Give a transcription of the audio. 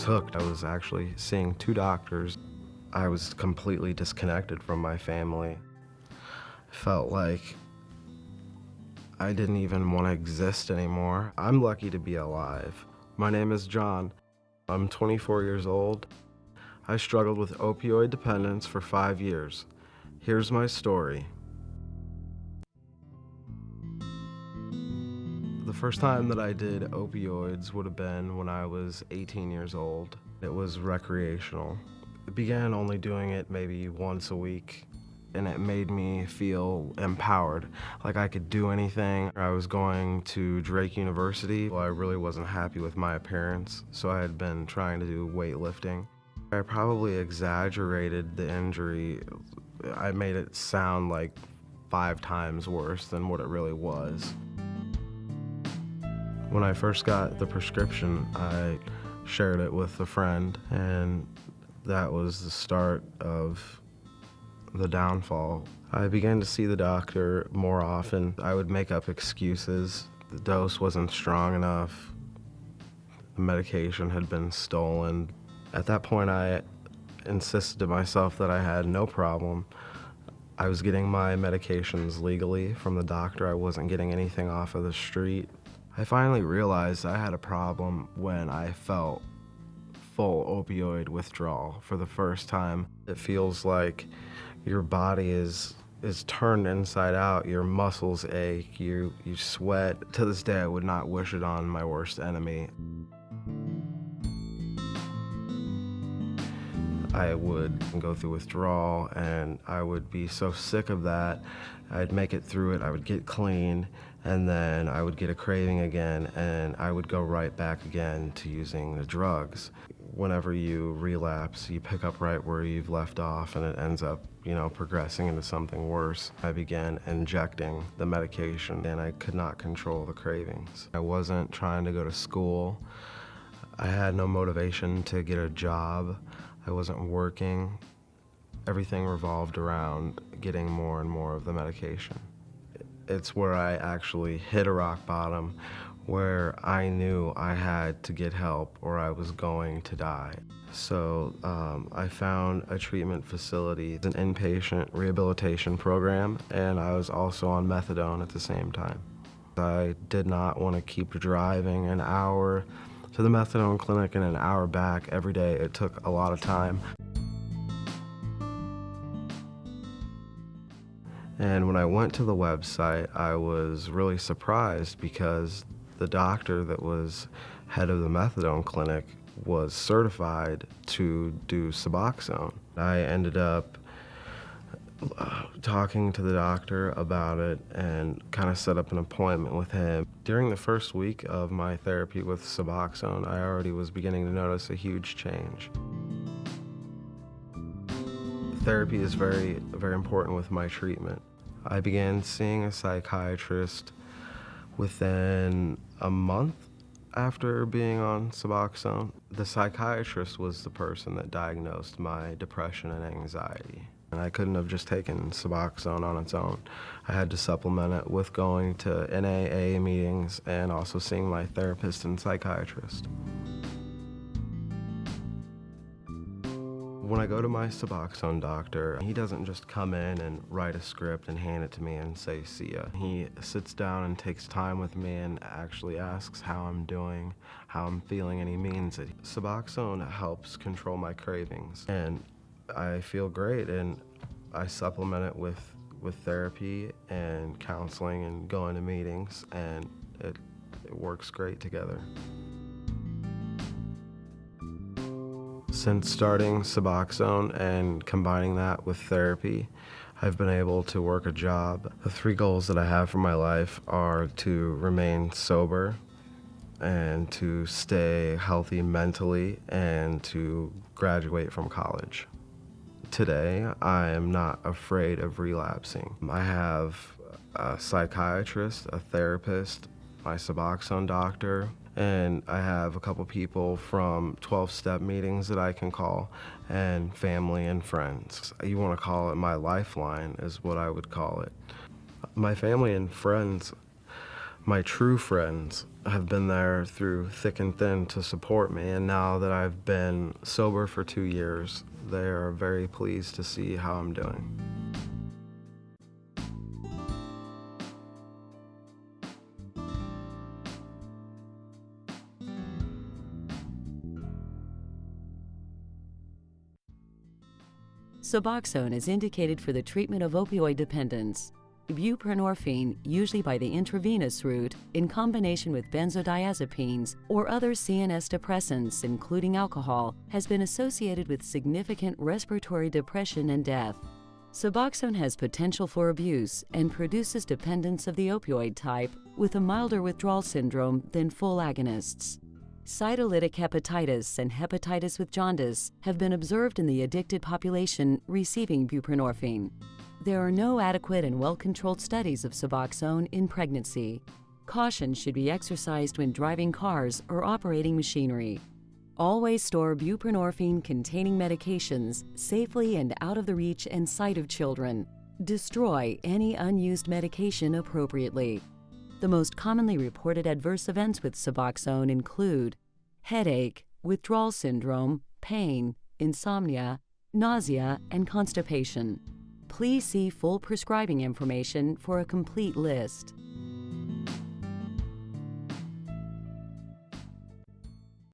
was hooked. I was actually seeing 2 doctors. I was completely disconnected from my family. I felt like I didn't even want to exist anymore. I'm lucky to be alive. My name is John. I'm 24 years old. I struggled with opioid dependence for 5 years. Here's my story. The first time that I did opioids would have been when I was 18 years old. It was recreational. I began only doing it maybe once a week, and it made me feel empowered, like I could do anything. I was going to Drake University. Well, I really wasn't happy with my appearance, so I had been trying to do weightlifting. I probably exaggerated the injury. I made it sound like 5 times worse than what it really was. When I first got the prescription, I shared it with a friend, and that was the start of the downfall. I began to see the doctor more often. I would make up excuses. The dose wasn't strong enough. The medication had been stolen. At that point, I insisted to myself that I had no problem. I was getting my medications legally from the doctor. I wasn't getting anything off of the street. I finally realized I had a problem when I felt full opioid withdrawal for the first time. It feels like your body is turned inside out, your muscles ache, you sweat. To this day, I would not wish it on my worst enemy. I would go through withdrawal, and I would be so sick of that. I'd make it through it, I would get clean, and then I would get a craving again, and I would go right back again to using the drugs. Whenever you relapse, you pick up right where you've left off, and it ends up, progressing into something worse. I began injecting the medication, and I could not control the cravings. I wasn't trying to go to school. I had no motivation to get a job. I wasn't working. Everything revolved around getting more and more of the medication. It's where I actually hit a rock bottom, where I knew I had to get help or I was going to die. So I found a treatment facility, an inpatient rehabilitation program, and I was also on methadone at the same time. I did not want to keep driving an hour to the methadone clinic and an hour back every day. It took a lot of time. And when I went to the website, I was really surprised because the doctor that was head of the methadone clinic was certified to do Suboxone. I ended up talking to the doctor about it and kind of set up an appointment with him. During the first week of my therapy with Suboxone, I already was beginning to notice a huge change. Therapy is very, very important with my treatment. I began seeing a psychiatrist within a month after being on Suboxone. The psychiatrist was the person that diagnosed my depression and anxiety. And I couldn't have just taken Suboxone on its own. I had to supplement it with going to NAA meetings and also seeing my therapist and psychiatrist. When I go to my Suboxone doctor, he doesn't just come in and write a script and hand it to me and say, "See ya." He sits down and takes time with me and actually asks how I'm doing, how I'm feeling, and he means it. Suboxone helps control my cravings, and I feel great, and I supplement it with therapy and counseling and going to meetings, and it works great together. Since starting Suboxone and combining that with therapy, I've been able to work a job. The 3 goals that I have for my life are to remain sober and to stay healthy mentally and to graduate from college. Today, I am not afraid of relapsing. I have a psychiatrist, a therapist, my Suboxone doctor, and I have a couple people from 12-step meetings that I can call, and family and friends. You want to call it my lifeline is what I would call it. My family and friends My true friends have been there through thick and thin to support me, and now that I've been sober for 2 years, they are very pleased to see how I'm doing. Suboxone is indicated for the treatment of opioid dependence. Buprenorphine, usually by the intravenous route, in combination with benzodiazepines or other CNS depressants, including alcohol, has been associated with significant respiratory depression and death. Suboxone has potential for abuse and produces dependence of the opioid type with a milder withdrawal syndrome than full agonists. Cytolytic hepatitis and hepatitis with jaundice have been observed in the addicted population receiving buprenorphine. There are no adequate and well-controlled studies of Suboxone in pregnancy. Caution should be exercised when driving cars or operating machinery. Always store buprenorphine-containing medications safely and out of the reach and sight of children. Destroy any unused medication appropriately. The most commonly reported adverse events with Suboxone include headache, withdrawal syndrome, pain, insomnia, nausea, and constipation. Please see full prescribing information for a complete list.